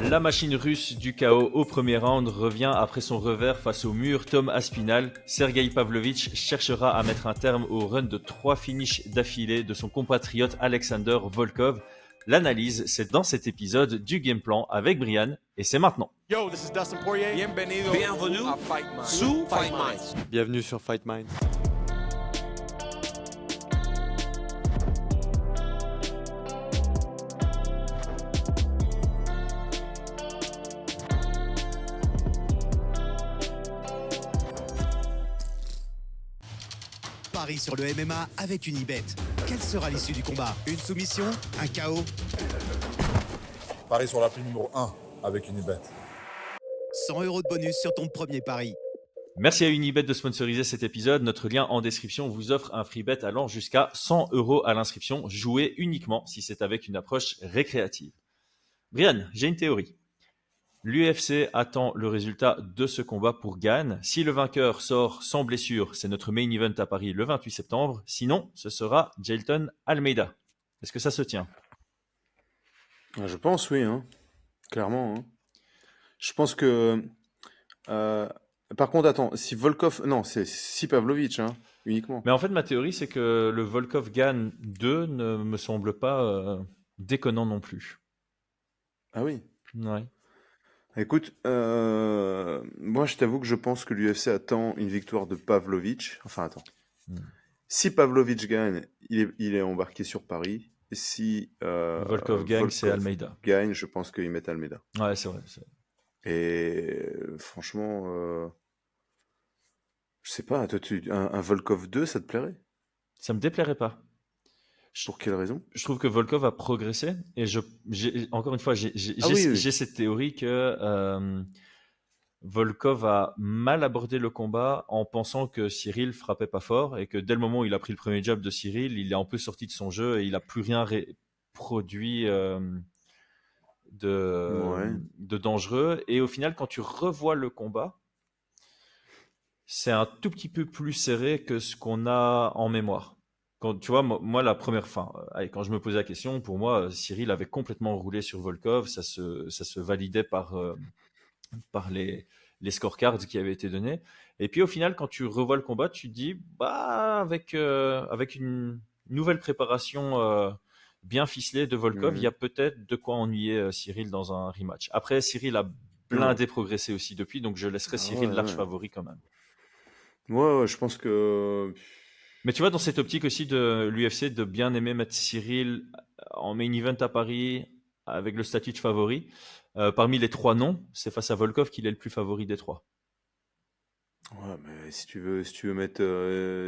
La machine russe du chaos au premier round revient après son revers face au mur Tom Aspinall. Sergei Pavlovich cherchera à mettre un terme au run de 3 finishes d'affilée de son compatriote Alexander Volkov. L'analyse, c'est dans cet épisode du Game Plan avec Brian, et c'est maintenant. Yo, this is Dustin Poirier. Bienvenue à Fight Minds. sous Fight Minds. Bienvenue sur Fight Minds. Paris sur le MMA avec Unibet. Quelle sera l'issue du combat? Une soumission? Un KO? Paris sur l'appli numéro 1 avec Unibet. 100 € de bonus sur ton premier pari. Merci à Unibet de sponsoriser cet épisode. Notre lien en description vous offre un free bet allant jusqu'à 100 € à l'inscription. Jouez uniquement si c'est avec une approche récréative. Brian, j'ai une théorie. L'UFC attend le résultat de ce combat pour Gane. Si le vainqueur sort sans blessure, c'est notre main event à Paris le 28 septembre. Sinon, ce sera Jailton Almeida. Est-ce que ça se tient? Je pense, oui, clairement. Je pense que... par contre, attends, si Volkov... Non, si Pavlovich, uniquement. Mais en fait, ma théorie, c'est que le Volkov Gane 2 ne me semble pas déconnant non plus. Ah oui? Ouais. Écoute, moi je t'avoue que je pense que l'UFC attend une victoire de Pavlovich. Enfin, attends. Si Pavlovich gagne, il est embarqué sur Paris. Et si Volkov gagne, c'est Almeida. Gagne, je pense qu'ils mettent Almeida. Ouais, c'est vrai. Et franchement, je sais pas, toi, un Volkov 2, ça te plairait? Ça me déplairait pas. Pour quelle raison? Je trouve que Volkov a progressé et encore une fois, j'ai cette théorie que Volkov a mal abordé le combat en pensant que Cyril frappait pas fort et que dès le moment où il a pris le premier jab de Cyril, il est un peu sorti de son jeu et il a plus rien produit de dangereux. Et au final, quand tu revois le combat, c'est un tout petit peu plus serré que ce qu'on a en mémoire. Quand, tu vois, moi, la première fin, quand je me posais la question, pour moi, Cyril avait complètement roulé sur Volkov. Ça se validait par les scorecards qui avaient été donnés. Et puis, au final, quand tu revois le combat, tu te dis, bah, avec une nouvelle préparation bien ficelée de Volkov, il y a peut-être de quoi ennuyer Cyril dans un rematch. Après, Cyril a blindé progressé aussi depuis, donc je laisserai Cyril large favori quand même. Ouais, je pense que... Mais tu vois, dans cette optique aussi de l'UFC de bien aimer mettre Cyril en main event à Paris avec le statut de favori, parmi les 3 noms, c'est face à Volkov qu'il est le plus favori des 3. Ouais, mais si tu veux mettre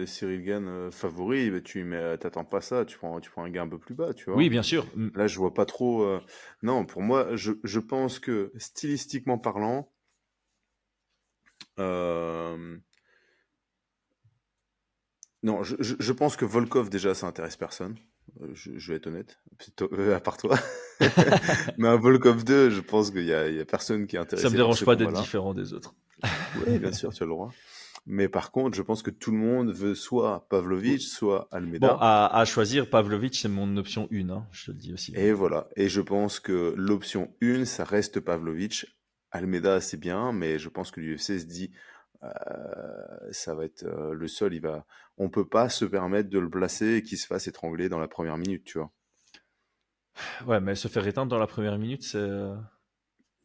Cyril Gane favori, bah, t'attends pas ça, tu prends un gars un peu plus bas, tu vois. Oui, bien sûr. Là, je vois pas trop... Non, pour moi, je pense que stylistiquement parlant, non, je pense que Volkov, déjà, ça intéresse personne. Je vais être honnête, à part toi. Mais un Volkov 2, je pense qu'il y a personne qui est intéressé. Ça me dérange pas d'être différent des autres. Oui, bien sûr, tu as le droit. Mais par contre, je pense que tout le monde veut soit Pavlovich, soit Almeida. Bon, à choisir, Pavlovich, c'est mon option 1, je te le dis aussi. Et voilà. Et je pense que l'option 1, ça reste Pavlovich. Almeida, c'est bien, mais je pense que l'UFC se dit... ça va être le seul, on peut pas se permettre de le placer et qu'il se fasse étrangler dans la première minute, tu vois. Ouais, mais se faire éteindre dans la première minute,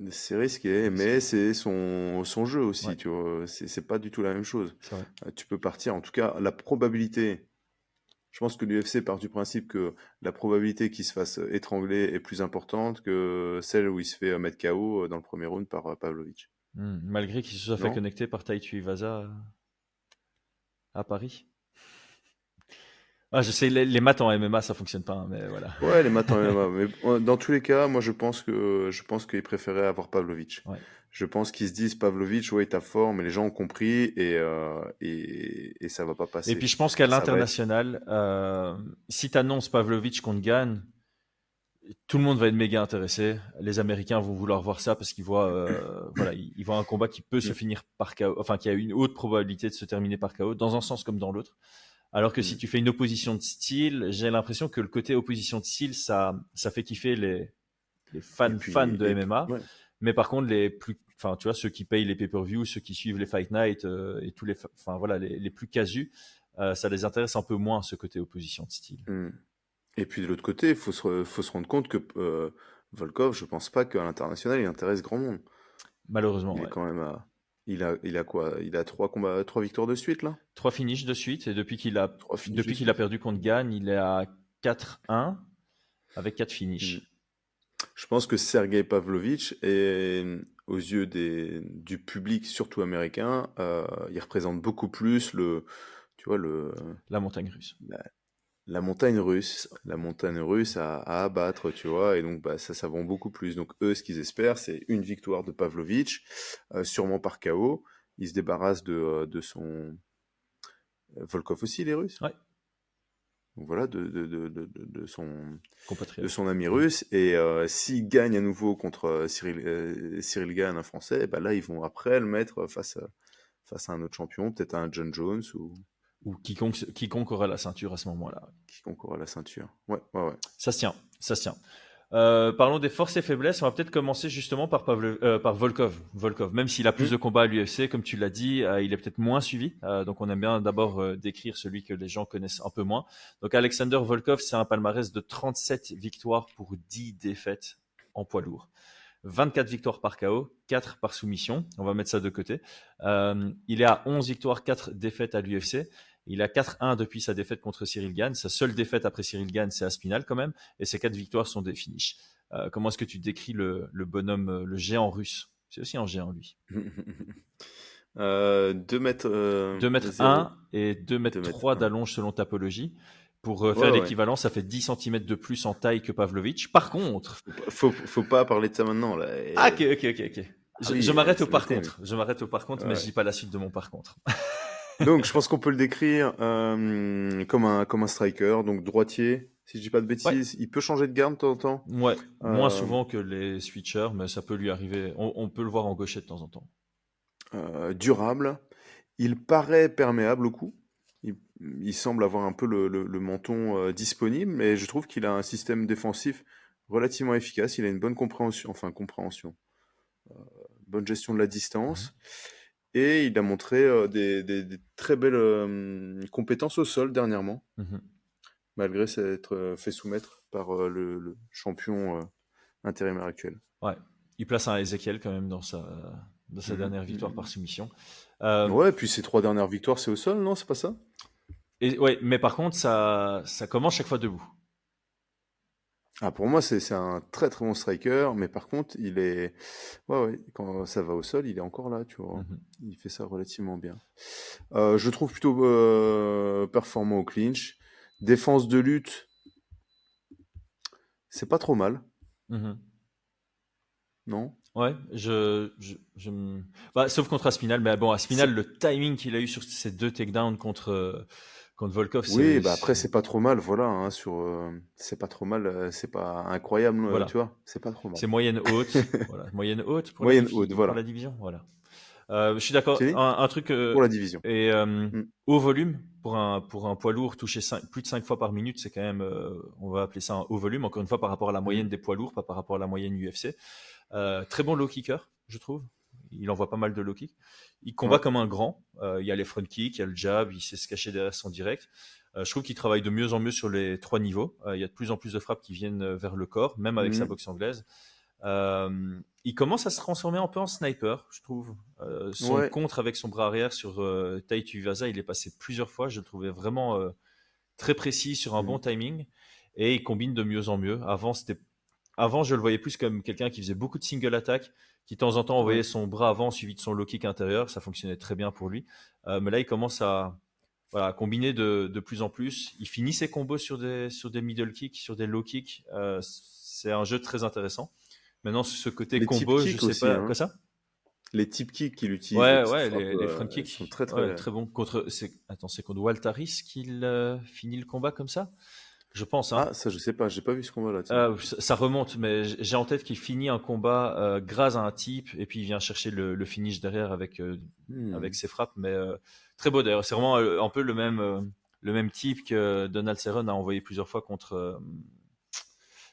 c'est risqué, mais c'est son jeu aussi, ouais. Tu vois. C'est pas du tout la même chose. C'est vrai. Tu peux partir, en tout cas, la probabilité. Je pense que l'UFC part du principe que la probabilité qu'il se fasse étrangler est plus importante que celle où il se fait mettre KO dans le premier round par Pavlovich. Malgré qu'il se soit fait connecter par Tai Tuivasa à Paris. Je sais, les maths en MMA, ça fonctionne pas, mais voilà. Ouais, les maths en MMA. Mais dans tous les cas, moi, je pense qu'ils préféraient avoir Pavlovich. Ouais. Je pense qu'ils se disent Pavlovich, ouais, il tape fort, mais les gens ont compris et ça va pas passer. Et puis, je pense qu'à l'international, si tu annonces Pavlovich contre Gane, tout le monde va être méga intéressé. Les Américains vont vouloir voir ça parce qu'ils voient, ils voient un combat qui peut se finir par KO, enfin qui a une haute probabilité de se terminer par KO, dans un sens comme dans l'autre. Alors que si tu fais une opposition de style, j'ai l'impression que le côté opposition de style, ça fait kiffer les fans de et puis, MMA. ouais. Mais par contre, enfin, tu vois, ceux qui payent les pay-per-view, ceux qui suivent les Fight Night et tous enfin voilà, les plus casus, ça les intéresse un peu moins ce côté opposition de style. Et puis de l'autre côté, il faut se rendre compte que Volkov, je pense pas qu'à l'international, il intéresse grand monde. Malheureusement, Il est ouais. quand même il a quoi? Il a 3 victoires de suite, là? 3 finishes de suite et depuis qu'il 3 finishes de qu'il a suite. perdu contre Gann, il est à 4-1 avec 4 Mm. finishes. Je pense que Sergei Pavlovich, aux yeux du public, surtout américain, il représente beaucoup plus tu vois, La montagne russe. la montagne russe à abattre, tu vois, et donc bah, ça vend beaucoup plus. Donc eux, ce qu'ils espèrent, c'est une victoire de Pavlovich, sûrement par KO. Ils se débarrassent de son... Volkov aussi, les Russes. Ouais, Donc voilà, de compatriote. son ami russe. Et s'il gagne à nouveau contre Cyril Gane, un Français, bah là, ils vont après le mettre face à un autre champion, peut-être un John Jones Ou quiconque aura la ceinture à ce moment-là. qui concourt à la ceinture. Ouais. Ça se tient, ça se tient. Parlons des forces et faiblesses. On va peut-être commencer justement par Volkov. Même s'il a plus de combats à l'UFC, comme tu l'as dit, il est peut-être moins suivi. Donc on aime bien d'abord décrire celui que les gens connaissent un peu moins. Donc Alexander Volkov, c'est un palmarès de 37 victoires pour 10 défaites en poids lourd. 24 victoires par KO, 4 par soumission. On va mettre ça de côté. Il est à 11 victoires, 4 défaites à l'UFC. Il a 4-1 depuis sa défaite contre Cyril Gane. Sa seule défaite après Cyril Gane, c'est à Spinal quand même. Et ses 4 victoires sont des finishes. Comment est-ce que tu décris le bonhomme, le géant russe? C'est aussi un géant, lui. 2 mètres... 2 mètres 0. 1 et 2 mètres 2 mètres 3 1. d'allonge selon Tapologie. Pour faire Ouais. l'équivalent, ça fait 10 cm de plus en taille que Pavlovich. Par contre... Faut pas parler de ça maintenant, là. Ah, ok. Je m'arrête au par contre. Je m'arrête au par contre, mais Ouais. je dis pas la suite de mon par contre. Donc, je pense qu'on peut le décrire comme un striker, donc droitier, si je dis pas de bêtises. Il peut changer de garde de temps en temps. Ouais, moins Euh, souvent que les switchers, mais ça peut lui arriver. On peut le voir en gaucher de temps en temps. durable. Il paraît perméable au coup. Il semble avoir un peu le menton disponible, mais je trouve qu'il a un système défensif relativement efficace. Il a une bonne compréhension, bonne gestion de la distance. Et il a montré des très belles compétences au sol dernièrement, malgré s'être fait soumettre par le champion intérimaire actuel. Ouais, il place un Ezekiel quand même dans sa dernière victoire par soumission. Ouais, puis ses 3 dernières victoires, c'est au sol, non? C'est pas ça? Et ouais, mais par contre, ça commence chaque fois debout. Ah, pour moi, c'est un très très bon striker, mais par contre, il est... Ouais, quand ça va au sol, il est encore là, tu vois. Il fait ça relativement bien. Je trouve plutôt performant au clinch. Défense de lutte, c'est pas trop mal, non? Ouais, sauf contre Aspinal, mais bon, Aspinal, C'est- le timing qu'il a eu sur ces 2 takedowns contre Volkov, Oui, bah après, c'est pas trop mal, voilà, hein, c'est pas trop mal, c'est pas incroyable, Voilà. tu vois, c'est pas trop mal. C'est moyenne haute, voilà, moyenne haute pour Moyenne haute, pour voilà. la division, voilà. Je suis d'accord. C'est dit Un truc Pour la division. et haut volume pour un poids lourd touché plus de 5 fois par minute, c'est quand même, on va appeler ça un haut volume. Encore une fois, par rapport à la moyenne des poids lourds, pas par rapport à la moyenne UFC. Très bon low kicker, je trouve. Il envoie pas mal de low kick. Il combat comme un grand. Il y a les front kicks, il y a le jab, il sait se cacher derrière son direct. Je trouve qu'il travaille de mieux en mieux sur les 3 niveaux. Il y a de plus en plus de frappes qui viennent vers le corps, même avec sa boxe anglaise. Il commence à se transformer un peu en sniper, je trouve. Son contre avec son bras arrière sur Tai Tuivasa, il est passé plusieurs fois. Je le trouvais vraiment très précis sur un bon timing. Et il combine de mieux en mieux. Avant, je le voyais plus comme quelqu'un qui faisait beaucoup de single attack, qui de temps en temps envoyait son bras avant suivi de son low kick intérieur. Ça fonctionnait très bien pour lui. Mais là, il commence à combiner de plus en plus. Il finit ses combos sur des middle kicks, sur des low kicks. C'est un jeu très intéressant. Maintenant, ce côté Les combo, je sais aussi, pas. hein. Quoi ça? Les tip kicks qu'il utilise. Les front kicks sont très très... très bons. C'est contre Waltaris qu'il finit le combat comme ça? Je pense. Hein. Ah, ça je sais pas, j'ai pas vu ce combat-là. Ça remonte, mais j'ai en tête qu'il finit un combat grâce à un type et puis il vient chercher le finish derrière avec ses frappes. Mais très beau d'ailleurs. C'est vraiment un peu le même type que Donald Cerrone a envoyé plusieurs fois contre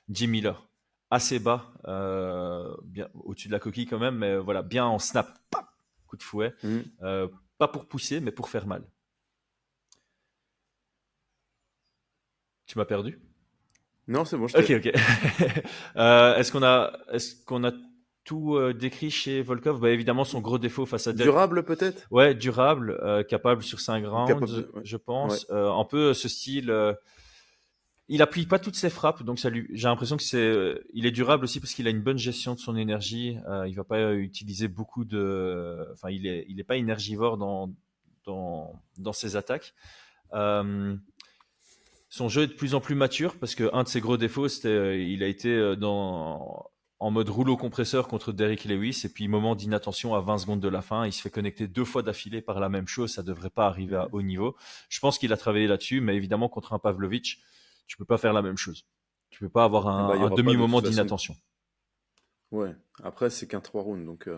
Jim Miller. assez bas, bien au-dessus de la coquille quand même, mais voilà, bien en snap, pam, coup de fouet. Mhm. Pas pour pousser, mais pour faire mal. Tu m'as perdu? Non, c'est bon, Ok, ok. Est-ce qu'on a tout décrit chez Volkov? Bah, évidemment, son gros défaut face à Derek. Durable peut-être? Ouais, durable, capable sur 5 Ou rounds, capable... Ouais. je Ouais. pense. Un peu ce style. Il appuie pas toutes ses frappes, donc j'ai l'impression que il est durable aussi parce qu'il a une bonne gestion de son énergie. Il va pas utiliser beaucoup enfin, il est pas énergivore dans ses attaques. Son jeu est de plus en plus mature parce que un de ses gros défauts, c'était il a été en mode rouleau compresseur contre Derrick Lewis et puis moment d'inattention à 20 secondes de la fin, il se fait connecter 2 fois d'affilée par la même chose, ça devrait pas arriver à haut niveau. Je pense qu'il a travaillé là-dessus, mais évidemment contre un Pavlovich, tu peux pas faire la même chose. Tu peux pas avoir Ah bah, il y un aura pas de demi-moment toute façon. d'inattention. Ouais. Après, c'est qu'un 3 rounds, donc...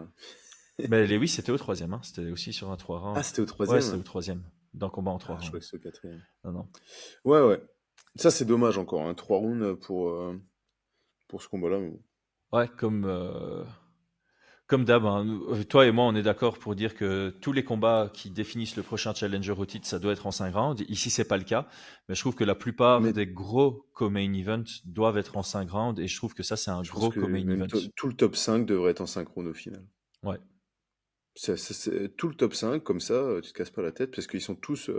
Mais Lewis, c'était au troisième, hein. C'était aussi sur un 3 Ah, rounds. c'était au Ouais, troisième? c'était au troisième, d'un combat en 3 Ah, je crois rounds. que c'est au quatrième. Non, non. Ouais, ouais. Ça, c'est dommage encore, hein. 3 rounds pour ce combat-là. Mais bon. Ouais, comme d'hab, hein, toi et moi, on est d'accord pour dire que tous les combats qui définissent le prochain challenger au titre, ça doit être en 5 rounds. Ici, c'est pas le cas, mais je trouve que la plupart Mais des gros co-main events doivent être en 5 rounds, et je trouve que ça, c'est un je pense gros que co-main même event. tout le top 5 devrait être en synchrone au final. Ouais, Tout le top 5, comme ça, tu te casses pas la tête, parce qu'ils sont tous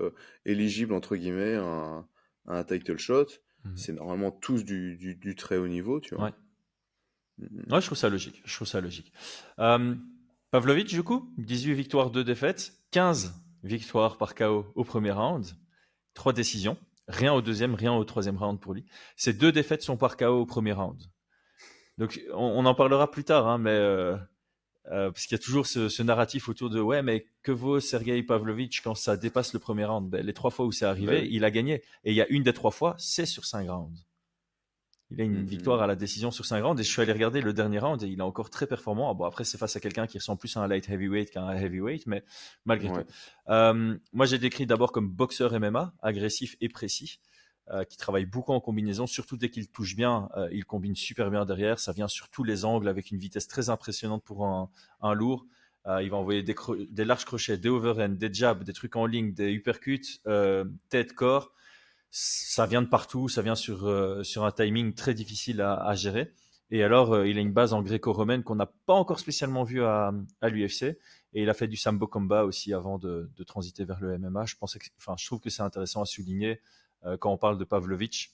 éligibles, entre guillemets, à un title shot. Mhm. C'est normalement tous du très haut niveau, tu vois. Ouais. Mhm. Ouais, je trouve ça logique. Je trouve ça logique. Pavlovich, du coup, 18 victoires, 2 défaites, 15 victoires par KO au premier round, 3 décisions, rien au deuxième, rien au troisième round pour lui. Ces 2 défaites sont par KO au premier round. Donc, on en parlera plus tard, hein, mais parce qu'il y a toujours ce narratif autour de ouais, mais que vaut Sergei Pavlovich quand ça dépasse le premier round? Ben, les 3 fois où c'est Bah arrivé, oui. il a gagné. Et il y a une des 3 fois, c'est sur 5 rounds. Il a une victoire à Mhm. la décision sur 5 rounds et je suis allé regarder le dernier round et il est encore très performant. Ah bon, après, c'est face à quelqu'un qui ressemble plus à un light heavyweight qu'à un heavyweight, mais malgré Ouais. tout. Moi, j'ai décrit d'abord comme boxeur MMA, agressif et précis, qui travaille beaucoup en combinaison, surtout dès qu'il touche bien, il combine super bien derrière. Ça vient sur tous les angles avec une vitesse très impressionnante pour un lourd. Il va envoyer des larges crochets, des overhands, des jabs, des trucs en ligne, des uppercuts, tête, corps. Ça vient de partout, ça vient sur un timing très difficile à gérer. Et alors, il a une base en gréco-romaine qu'on n'a pas encore spécialement vue à l'UFC. Et il a fait du sambo combat aussi avant de transiter vers le MMA. Je trouve que c'est intéressant à souligner quand on parle de Pavlovich,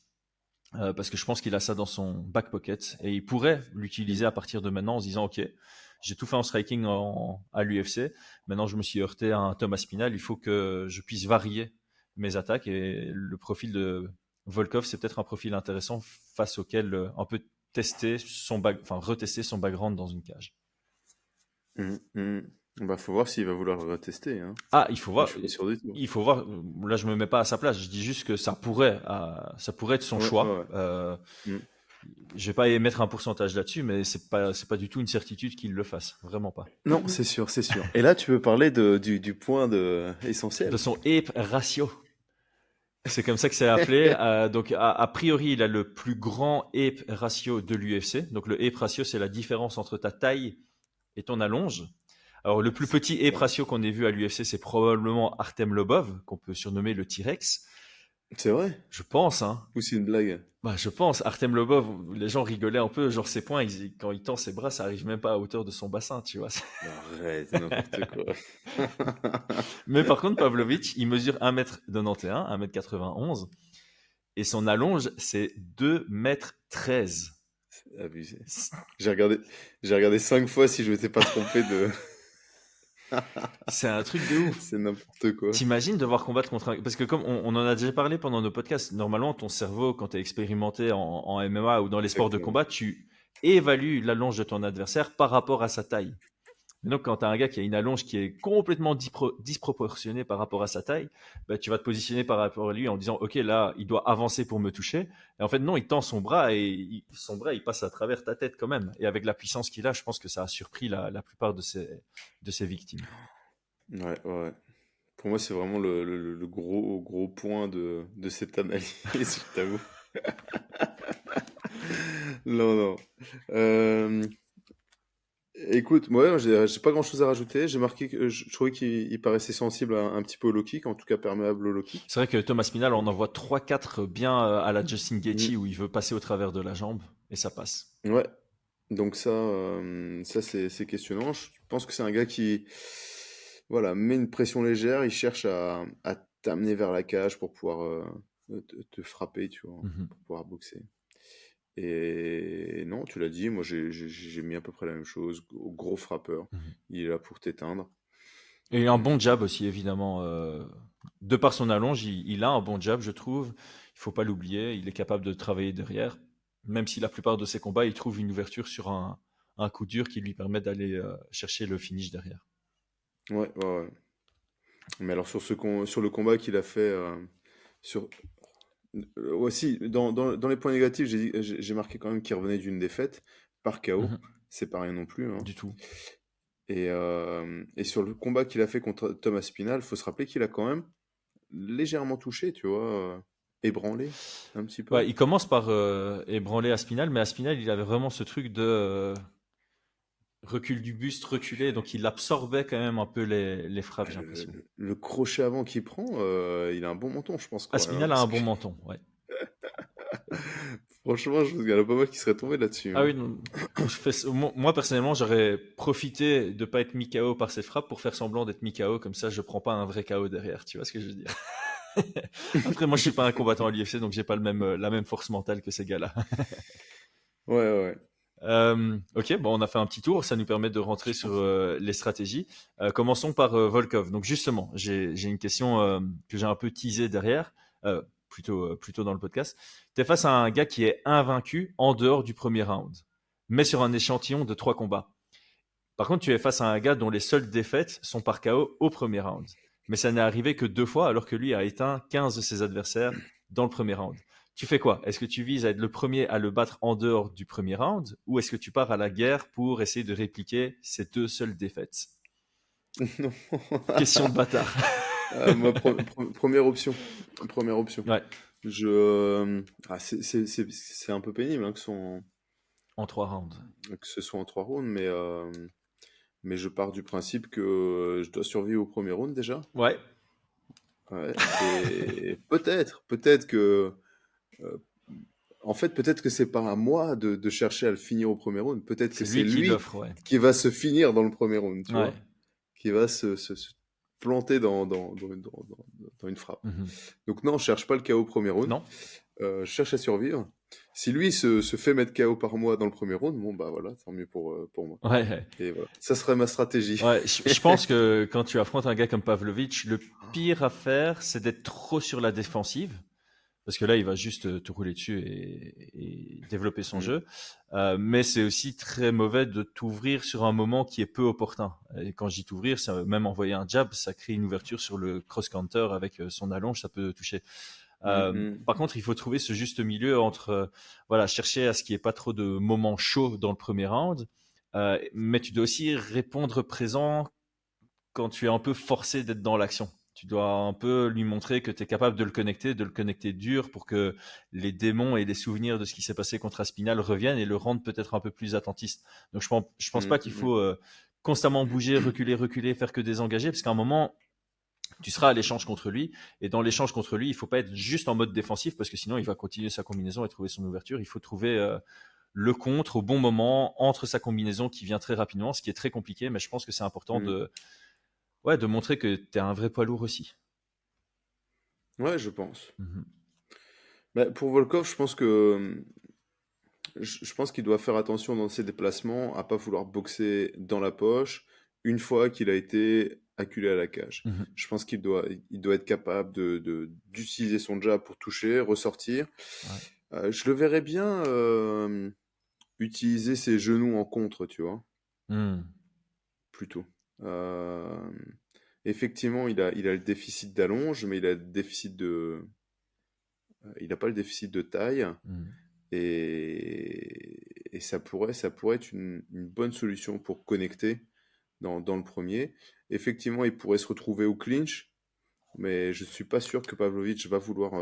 parce que je pense qu'il a ça dans son back pocket et il pourrait l'utiliser à partir de maintenant en se disant ok, j'ai tout fait en striking à l'UFC, maintenant je me suis heurté à un Thomas Spinal, il faut que je puisse varier mes attaques et le profil de Volkov c'est peut-être un profil intéressant face auquel on peut retester son background dans une cage. Mhm. Mhm. Bah, faut voir s'il va vouloir le retester, hein. Ah, il faut Moi, voir. je suis pas sûr du tout. Il faut voir. Là, je me mets pas à sa place. Je dis juste que ça pourrait être son Ouais, choix. ouais, ouais. Mhm. Je vais pas émettre un pourcentage là-dessus, mais c'est pas du tout une certitude qu'il le fasse, vraiment pas. Non, c'est sûr, c'est sûr. Et là, tu veux parler du point De essentiel. son ape ratio, c'est comme ça que c'est appelé. Donc a priori, il a le plus grand ape ratio de l'UFC. Donc le ape ratio, c'est la différence entre ta taille et ton allonge. Alors le plus petit ape Ouais. ratio qu'on ait vu à l'UFC, c'est probablement Artem Lobov, qu'on peut surnommer le T-Rex. C'est vrai? Je pense, hein. Ou c'est une blague? Bah, je pense, Artem Lobov, les gens rigolaient un peu, genre ses poings, quand il tend ses bras, ça arrive même pas à hauteur de son bassin, tu vois. Arrête, n'importe quoi. Mais par contre, Pavlovich, il mesure 1m91, 1m91, et son allonge, c'est 2m13. C'est abusé. J'ai regardé 5 fois si je m'étais pas trompé de. C'est un truc de ouf. C'est n'importe quoi. T'imagines devoir combattre contre un... Parce que comme on en a déjà parlé pendant nos podcasts, normalement, ton cerveau, quand tu es expérimenté en MMA ou dans les sports de Exactement. combat, tu évalues l'allonge de ton adversaire par rapport à sa taille. Mais donc, quand tu as un gars qui a une allonge qui est complètement disproportionnée par rapport à sa taille, bah, tu vas te positionner par rapport à lui en disant ok, là, il doit avancer pour me toucher. Et en fait, non, il tend son bras et son bras, il passe à travers ta tête quand même. Et avec la puissance qu'il a, je pense que ça a surpris la plupart de ses victimes. Ouais, ouais. Pour moi, c'est vraiment le gros point de cette analyse, je t'avoue. Non, non. Euh, Écoute, moi, j'ai pas grand-chose à rajouter. J'ai marqué que je trouvais qu'il paraissait sensible un petit peu au low kick, en tout cas perméable au low kick. C'est vrai que Thomas Spinal, on en voit 3-4 bien à la Justin Mm. Gaethje où il veut passer au travers de la jambe et ça passe. Ouais. Donc ça c'est questionnant. Je pense que c'est un gars qui, voilà, met une pression légère. Il cherche à t'amener vers la cage pour pouvoir te frapper, tu vois, Mhm. pour pouvoir boxer. Et non, tu l'as dit, moi j'ai mis à peu près la même chose. Gros frappeur. Mhm. Il est là pour t'éteindre. Et un bon Hum, jab aussi, évidemment. De par son allonge, il a un bon jab, je trouve. Il faut pas l'oublier. Il est capable de travailler derrière. Même si la plupart de ses combats, il trouve une ouverture sur un coup dur qui lui permet d'aller chercher le finish derrière. Ouais, ouais, ouais. Mais alors sur le combat qu'il a fait sur aussi dans les points négatifs, j'ai marqué quand même qu'il revenait d'une défaite par KO. Mhm. C'est pas rien non plus, hein. Du tout. Et sur le combat qu'il a fait contre Thomas Spinal, faut se rappeler qu'il a quand même légèrement touché, tu vois, ébranlé un petit peu. Ouais, il commence par ébranler Aspinal, mais Aspinal, il avait vraiment ce truc de recul du buste, reculé, donc il absorbait quand même un peu les frappes, Ah, j'ai l'impression. le crochet avant qu'il prend, il a un bon menton, je pense quand même, hein, Aspinal a parce un que bon menton, ouais. franchement, je pense qu'il y en a pas mal qui seraient tombés là-dessus, Ah hein. oui, non, moi personnellement, j'aurais profité de pas être mis KO par cette frappe pour faire semblant d'être mis KO, comme ça je prends pas un vrai KO derrière, tu vois ce que je veux dire. Après, moi je suis pas un combattant à l'UFC, donc j'ai pas la même force mentale que ces gars-là. Ouais, ouais, ouais. Ok, bon, on a fait un petit tour, ça nous permet de rentrer Je sur pense. les stratégies. Commençons par Volkov. Donc justement, j'ai une question que j'ai un peu teasée derrière, plutôt dans le podcast. Tu es face à un gars qui est invaincu en dehors du premier round, mais sur un échantillon de 3 combats. Par contre, tu es face à un gars dont les seules défaites sont par KO au premier round. Mais ça n'est arrivé que 2 fois, alors que lui a éteint 15 de ses adversaires dans le premier round. Tu fais quoi? Est-ce que tu vises à être le premier à le battre en dehors du premier round, ou est-ce que tu pars à la guerre pour essayer de répliquer ces 2 seules défaites? Non. Question de bâtard. Moi, première option. Première option. Ouais, C'est un peu pénible hein, en 3 rounds. que ce soit en 3 rounds, mais je pars du principe que je dois survivre au premier round déjà. Ouais, Ouais. Et peut-être que, euh, en fait, peut-être que c'est pas à moi de chercher à le finir au premier round. Peut-être que c'est c'est lui qui lui l'offre, ouais. qui va se finir dans le premier round, tu Ouais. vois, qui va se planter dans une frappe. Mhm. Donc non, je cherche pas le KO au premier round. Non? Je cherche à survivre. Si lui se fait mettre KO par moi dans le premier round, bon bah voilà, tant mieux pour moi. Ouais, ouais. Et voilà, ça serait ma stratégie. Ouais, je pense que quand tu affrontes un gars comme Pavlovich, le pire à faire, c'est d'être trop sur la défensive. Parce que là, il va juste te rouler dessus et développer son Mm, jeu. Mais c'est aussi très mauvais de t'ouvrir sur un moment qui est peu opportun. Et quand je dis t'ouvrir, c'est même envoyer un jab, ça crée une ouverture sur le cross-counter avec son allonge, ça peut toucher. mm, mm, Par contre, il faut trouver ce juste milieu entre, voilà, chercher à ce qu'il n'y ait pas trop de moments chauds dans le premier round, mais tu dois aussi répondre présent quand tu es un peu forcé d'être dans l'action. Tu dois un peu lui montrer que tu es capable de le connecter dur pour que les démons et les souvenirs de ce qui s'est passé contre Aspinal reviennent et le rendent peut-être un peu plus attentiste. Donc je pense mm, pas qu'il mm. faut constamment bouger, reculer, reculer, faire que désengager, parce qu'à un moment, tu seras à l'échange contre lui. Et dans l'échange contre lui, il faut pas être juste en mode défensif, parce que sinon, il va continuer sa combinaison et trouver son ouverture. Il faut trouver le contre au bon moment entre sa combinaison qui vient très rapidement, ce qui est très compliqué, mais je pense que c'est important Mm. ouais, de montrer que tu es un vrai poids lourd aussi. Ouais, je pense. Mhm. Bah, pour Volkov, je pense qu'il doit faire attention dans ses déplacements à pas vouloir boxer dans la poche une fois qu'il a été acculé à la cage. Mhm. Je pense il doit être capable d'utiliser son jab pour toucher, ressortir. Ouais. Je le verrais bien utiliser ses genoux en contre, tu vois, Mhm. plutôt. Euh, Effectivement, il a le déficit d'allonge, mais il a pas le déficit de taille. Mhm. Et ça pourrait être une bonne solution pour connecter dans le premier. Effectivement, il pourrait se retrouver au clinch, mais je suis pas sûr que Pavlovich va vouloir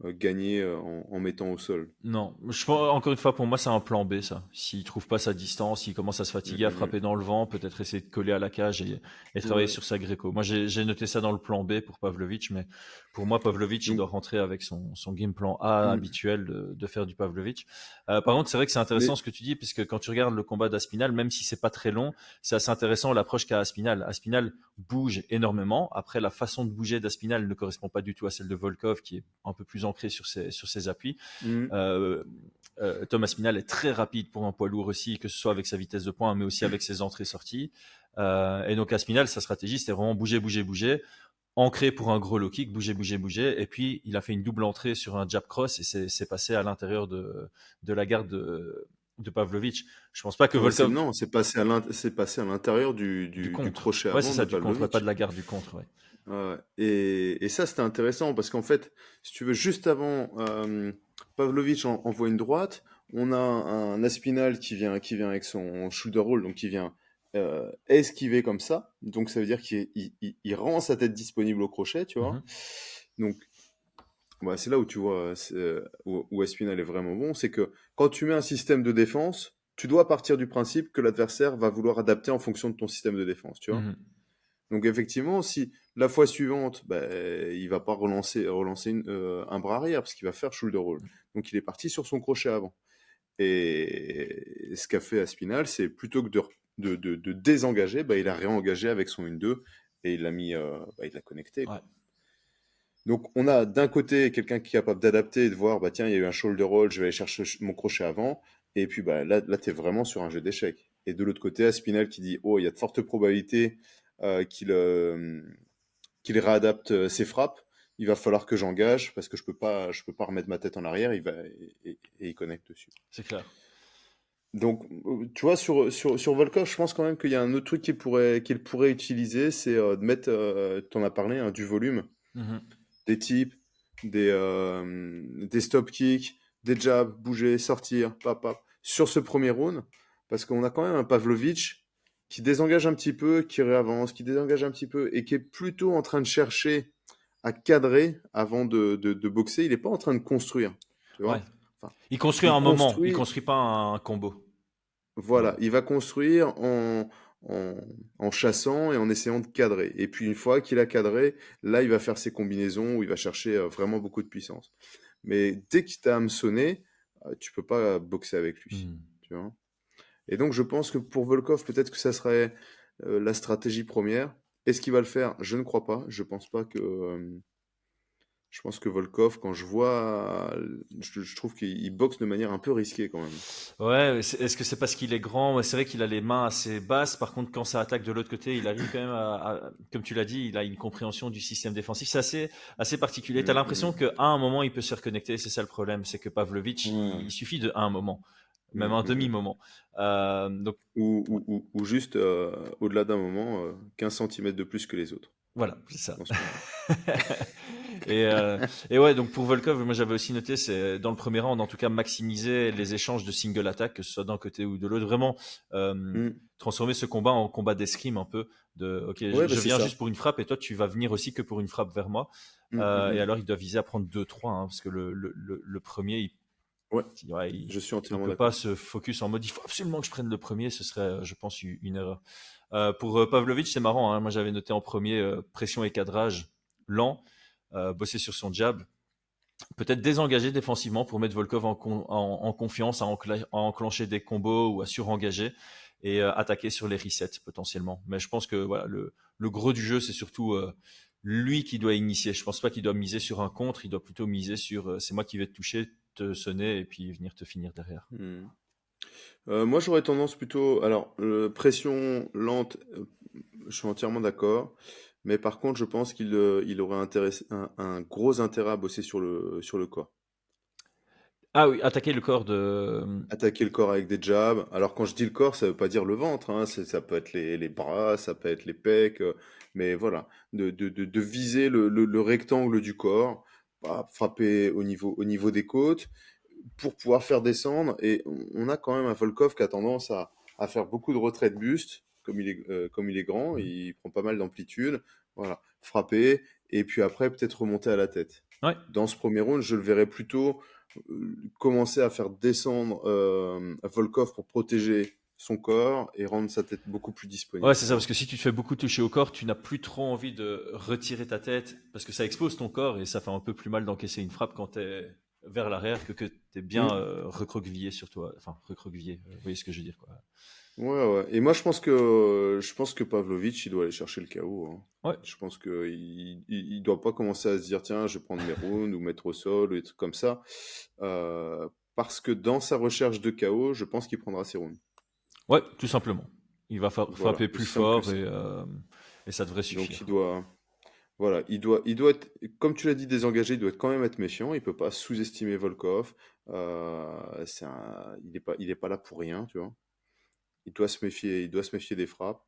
gagner en mettant au sol. Non, encore une fois, pour moi, c'est un plan B, ça. S'il trouve pas sa distance, s'il commence à se Mm, fatiguer, à mm, frapper dans le vent, peut-être essayer de coller à la cage et travailler ouais. sur sa gréco. Moi, j'ai noté ça dans le plan B pour Pavlovic, mais pour moi, Pavlovic, il Donc, doit rentrer avec son game plan A mm. habituel de faire du Pavlovic. Par contre, c'est vrai que c'est intéressant Mais ce que tu dis, puisque quand tu regardes le combat d'Aspinal, même si c'est pas très long, c'est assez intéressant l'approche qu'a Aspinal. Aspinal bouge énormément. Après, la façon de bouger d'Aspinal ne correspond pas du tout à celle de Volkov, qui est un peu plus ancrée sur ses appuis. mm, Euh, Thomas Aspinall est très rapide pour un poids lourd aussi, que ce soit avec sa vitesse de pointe, mais aussi avec ses entrées-sorties. Et donc Aspinall, sa stratégie, c'était vraiment bouger, bouger, bouger, ancré pour un gros low kick, bouger, bouger, bouger. Et puis, il a fait une double entrée sur un jab cross et c'est passé à l'intérieur de la garde de Pavlovic. Je pense pas que ouais, Volkov non, c'est passé à l'intérieur du du contre. crochet Ouais, c'est avant ça, de du contre, pas de Pavlovic. la garde du contre. Ouais. Ouais. Et ça, c'était intéressant parce qu'en fait, si tu veux, juste avant, Pavlovic envoie une droite. On a un Aspinal qui vient avec son shoulder roll, donc qui vient esquiver comme ça. Donc ça veut dire qu'il rend sa tête disponible au crochet, tu vois. Mhm. Donc ouais, c'est là où tu vois où Aspinal est vraiment bon, c'est que quand tu mets un système de défense, tu dois partir du principe que l'adversaire va vouloir adapter en fonction de ton système de défense, tu vois. Mhm. Donc effectivement, si la fois suivante, il va pas relancer un bras arrière parce qu'il va faire shoulder roll. Donc il est parti sur son crochet avant. Et ce qu'a fait Aspinal, c'est plutôt que de désengager, il a réengagé avec son 1-2 et il l'a mis, il l'a connecté, Ouais. quoi. Donc on a d'un côté quelqu'un qui est capable d'adapter et de voir, tiens, il y a eu un shoulder roll, je vais aller chercher mon crochet avant. Et puis là tu es vraiment sur un jeu d'échecs. Et de l'autre côté, Aspinal qui dit, oh, il y a de fortes probabilités qu'il réadapte ses frappes. Il va falloir que j'engage parce que je peux pas remettre ma tête en arrière. Et il connecte dessus. C'est clair. Donc, tu vois, sur Volkov, je pense quand même qu'il y a un autre truc qu'il pourrait utiliser, c'est de mettre, t'en as parlé, hein, du volume, Mhm. des tips, des stop kicks, des jabs, bouger, sortir, pap, pap, sur ce premier round, parce qu'on a quand même un Pavlovic qui désengage un petit peu, qui réavance, qui désengage un petit peu, et qui est plutôt en train de chercher à cadrer avant de boxer. Il n'est pas en train de construire, tu Ouais. vois. Enfin, Il construit il un moment, il construit, construit pas un combo. voilà, Voilà. il va construire en, en chassant et en essayant de cadrer. Et puis une fois qu'il a cadré, là, il va faire ses combinaisons où il va chercher vraiment beaucoup de puissance. Mais dès qu'il t'a hameçonné, tu peux pas boxer avec lui, Mhm. tu vois. Et donc je pense que pour Volkov, peut-être que ça serait la stratégie première. Est-ce qu'il va le faire? Je ne crois pas. Je pense que Volkov, quand je vois, je trouve qu'il boxe de manière un peu risquée quand même. Ouais, est-ce que c'est parce qu'il est grand? Ouais, c'est vrai qu'il a les mains assez basses. Par contre, quand ça attaque de l'autre côté, il arrive quand même comme tu l'as dit, il a une compréhension du système défensif. C'est assez particulier. T'as Mm, l'impression mm. qu'à un moment, il peut se reconnecter. C'est ça le problème. C'est que Pavlovic, Ouais. il suffit de un moment, même Mm, un mm, mm. demi-moment. Donc, Ou juste, au-delà d'un moment, 15 centimètres de plus que les autres, voilà, c'est ça. dans ce moment-là. Et ouais, donc pour Volkov, moi j'avais aussi noté, c'est dans le premier round, en tout cas, maximiser les échanges de single attack, que ce soit d'un côté ou de l'autre. Vraiment Mm. transformer ce combat en combat d'escrime un peu. Ok, Ouais, je c'est viens ça. juste pour une frappe et toi tu vas venir aussi que pour une frappe vers moi. Mm, mm, Et mm. alors il doit viser à prendre 2-3, hein, parce que le premier, Ouais, ouais, je suis il entièrement peut pas d'accord. se focus en mode il faut absolument que je prenne le premier, ce serait, je pense, une erreur. Pour Pavlovic, c'est marrant, hein, moi j'avais noté en premier pression et cadrage lent, bosser sur son jab, peut-être désengager défensivement pour mettre Volkov en confiance, à enclencher des combos ou à surengager et attaquer sur les resets potentiellement. Mais je pense que voilà, le gros du jeu, c'est surtout lui qui doit initier. Je pense pas qu'il doit miser sur un contre, il doit plutôt miser sur c'est moi qui vais te toucher, te sonner et puis venir te finir derrière. Mm. Moi, j'aurais tendance plutôt. Alors, pression lente, je suis entièrement d'accord. Mais par contre, je pense qu'il aurait un gros intérêt à bosser sur le corps. Ah oui, attaquer le corps de. Attaquer le corps avec des jabs. Alors, quand je dis le corps, ça veut pas dire le ventre, hein. Ça peut être les bras, ça peut être les pecs. Mais voilà, de viser le rectangle du corps, frapper au niveau des côtes, pour pouvoir faire descendre. Et on a quand même un Volkov qui a tendance à faire beaucoup de retraits de buste, comme il est grand, Mhm. il prend pas mal d'amplitude. Voilà, frapper, et puis après peut-être remonter à la tête. Ouais. Dans ce premier round, je le verrais plutôt commencer à faire descendre Volkov pour protéger son corps et rendre sa tête beaucoup plus disponible. Ouais, c'est ça, parce que si tu te fais beaucoup toucher au corps, tu n'as plus trop envie de retirer ta tête, parce que ça expose ton corps et ça fait un peu plus mal d'encaisser une frappe quand tu es vers l'arrière que tu es bien Mm. recroquevillé sur toi. Enfin, recroquevillé, vous voyez ce que je veux dire, quoi. Ouais. Et moi, je pense que Pavlovich, il doit aller chercher le KO, hein. Ouais, Je pense qu'il doit pas commencer à se dire, tiens, je vais prendre mes rounds ou mettre au sol ou des trucs comme ça. Parce que dans sa recherche de KO, je pense qu'il prendra ses rounds. ouais, tout simplement. Il va Voilà, frapper plus aussi simple que fort ça. et ça devrait Donc suffire. voilà, il doit être, comme tu l'as dit, désengagé, il doit quand même être méfiant. Il peut pas sous-estimer Volkov. Il est pas là pour rien, tu vois. Il doit se méfier des frappes.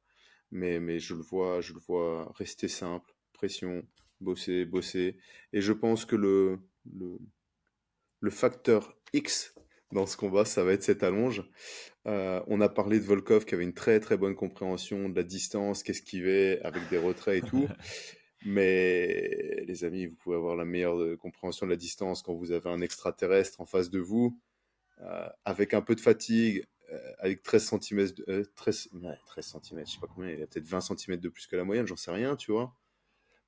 Mais je le vois rester simple, pression, bosser. Et je pense que le facteur X dans ce combat, ça va être cette allonge. On a parlé de Volkov qui avait une très très bonne compréhension de la distance, qu'esquiver avec des retraits et tout. Mais les amis, vous pouvez avoir la meilleure compréhension de la distance quand vous avez un extraterrestre en face de vous, avec un peu de fatigue, avec 13 cm, 13, ouais, 13 cm, je sais pas combien, il a peut-être 20 cm de plus que la moyenne, j'en sais rien, tu vois.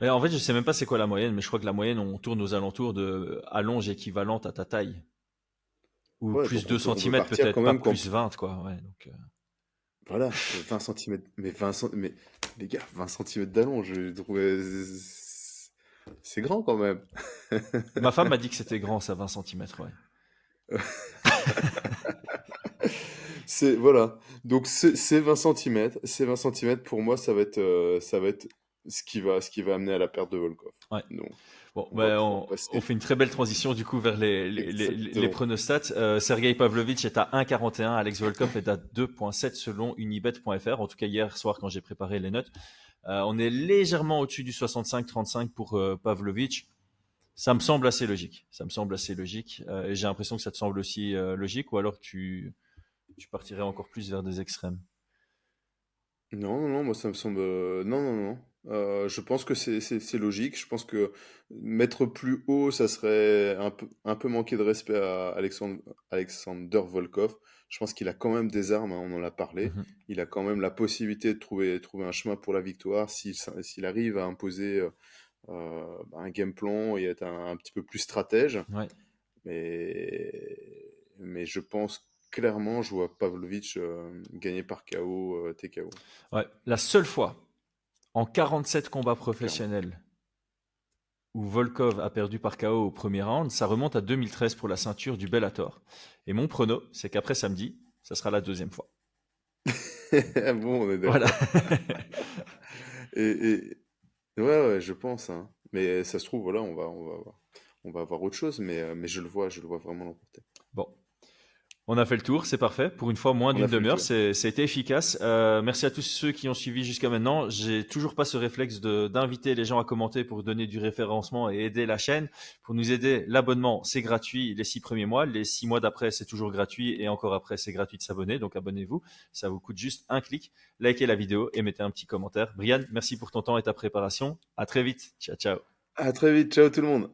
Mais en fait, je sais même pas c'est quoi la moyenne, mais je crois que la moyenne, on tourne aux alentours de allonge équivalente à ta taille. Ou Ouais, plus donc 2 on peut centimètres partir quand peut-être, pas même quand. plus 20, quoi. Ouais, donc, Voilà, 20 cm, mais les gars, 20 cm d'allonge, je trouvais. C'est grand quand même. Ma femme m'a dit que c'était grand, ça, 20 centimètres, ouais. Voilà. Donc c'est 20 cm. C'est 20 cm pour moi, ça va être ce qui va amener à la perte de Volkov. Ouais. Donc Bon, on va ben, pouvoir on passer. fait une très belle transition du coup vers les Exactement. pronostats. Sergei Pavlovich est à 1,41, Alex Volkov est à 2,7 selon unibet.fr. En tout cas, hier soir, quand j'ai préparé les notes, on est légèrement au-dessus du 65-35 pour Pavlovich. Ça me semble assez logique. Ça me semble assez logique. Et j'ai l'impression que ça te semble aussi logique, ou alors tu partirais encore plus vers des extrêmes. Non, non, non, moi ça me semble. Non, non, non. Je pense que c'est logique. Je pense que mettre plus haut, ça serait un peu manquer de respect à Alexander Volkov. Je pense qu'il a quand même des armes, hein, on en a parlé. Mhm. Il a quand même la possibilité de trouver un chemin pour la victoire s'il arrive à imposer un game plan et être un petit peu plus stratège. Ouais. Mais je pense clairement, je vois Pavlovich gagner par KO, TKO, Ouais. La seule fois en 47 combats clairement. professionnels où Volkov a perdu par KO au premier round, ça remonte à 2013 pour la ceinture du Bellator. Et mon prono, c'est qu'après samedi, ça sera la deuxième fois. Bon, on est Voilà. d'accord. Et ouais, je pense, hein. Mais ça se trouve, voilà, on va avoir autre chose, mais je le vois vraiment l'emporter. Bon, on a fait le tour, c'est parfait. Pour une fois, moins On d'une a fait le demi-heure, tour. ça a été efficace. Merci à tous ceux qui ont suivi jusqu'à maintenant. J'ai toujours pas ce réflexe d'inviter les gens à commenter pour donner du référencement et aider la chaîne. Pour nous aider, l'abonnement, c'est gratuit les 6 premiers mois. Les 6 mois d'après, c'est toujours gratuit. Et encore après, c'est gratuit de s'abonner. Donc abonnez-vous. Ça vous coûte juste un clic. Likez la vidéo et mettez un petit commentaire. Brian, merci pour ton temps et ta préparation. À très vite. Ciao, ciao. À très vite, ciao tout le monde.